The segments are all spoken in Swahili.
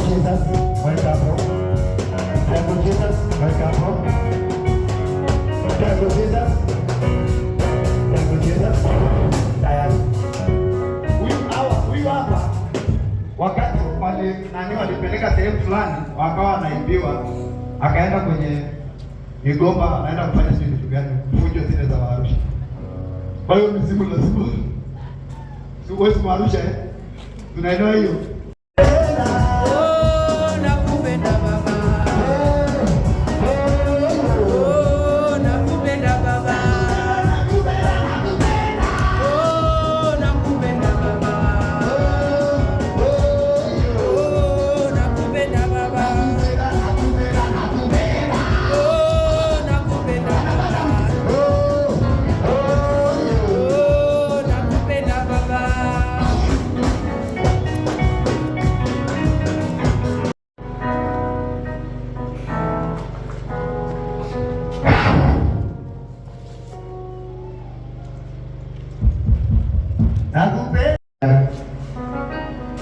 Jesus, weka hapo. Thank you Jesus, weka hapo. Thank you Jesus. Thank you Jesus. Tayari. Huyu hapa wakati walipeleka sehemu fulani wakawa wanaibiwa, akaenda kwenye migomba, anaenda kufanya vitu gani, fujo zile za Arusha. Kwa hiyo mizimu lazima siwezi kuarusha tunaelewa hiyo.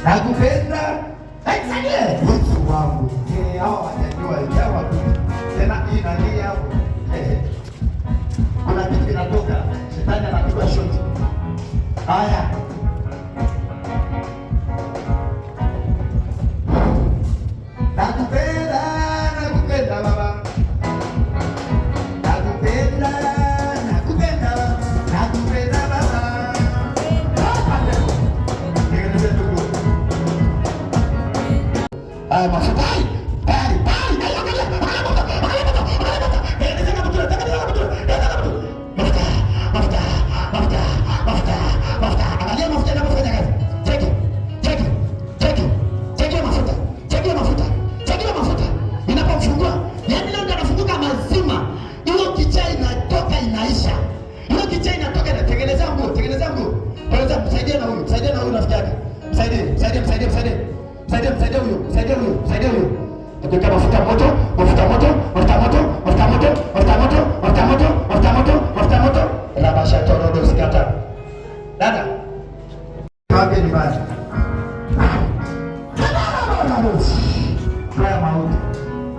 Nakupenda Yesu wangu. Hao wanajua yawa tena hii nani hapo. Kuna kitu kinatoka, shetani anapiga shoti. Haya. Nakupenda baba. Nakupenda baba. Mafuta bali inapofungua, yani leo anafunguka mazima, hiyo kicha inatoka inaisha, hiyo kicha inatoka inatengeneza nguo. Msaidie na huyu rafiki yake, msaidie huyo. Tukuta mafuta moto. La basha torodo sikata. Dada. Kabe ni basi. Haya mauti.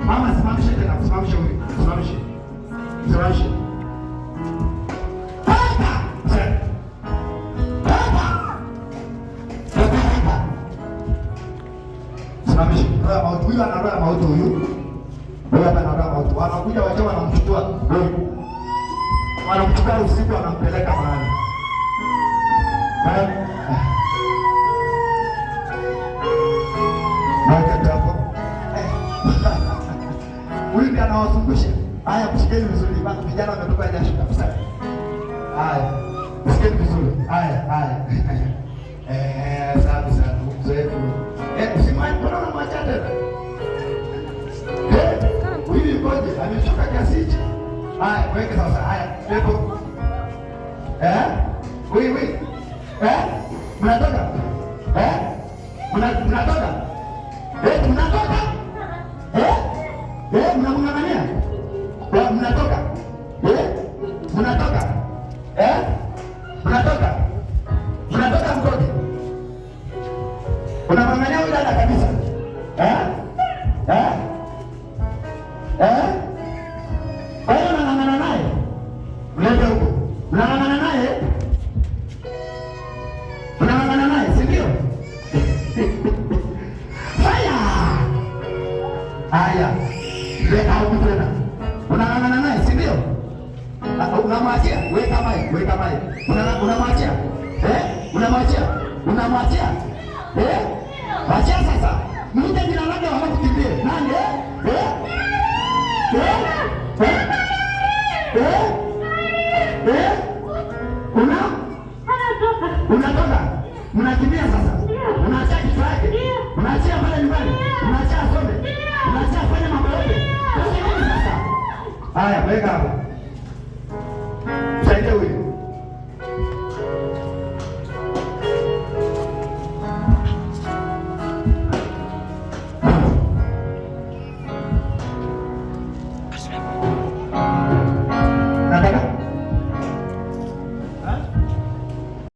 Mama simamishe tena, simamishe huyo. Simamishe. Huyu anaroa mauti huyu. Hapa anaroa mauti. Wanakuja wachawa wanamchukua. Wanamchukua usiku wanampeleka mahali. Huyu ndiye anawazungusha. Haya, mshikeni vizuri. Vijana wametoka jasho kabisa. Haya. Mshikeni vizuri. Haya. Safi sana. Mzoefu. Usimwache mbona unamwacha tena? Huyu yukoje? Ameshuka kiasi hichi. Haya, weke sasa. Haya, pepo. Wewe. Mnatoka? Mnatoka? Mnatoka? Mnamng'ang'ania? Mnatoka? Mnatoka? Mnatoka mkoje? Unamng'ang'ania huyu dada kabisa. Wewe unang'ang'ana naye? Mlete huko. Unang'ang'ana naye, si ndio? Haya. Weka huko tena. Unang'ang'ana naye, si ndio? Unamwachia? Weka mai. Unamwachia? Unamwachia? Wachia sasa. Mte jina lake wanakukimbia. Nani? Unatoka? Mnakimbia sasa? Unaachia kitu yake? Unaachia pale nyumbani? Unaachia asome? Unaachia afanye mambo yote? Sasa. Haya, weka hapo. Msaidie huyu.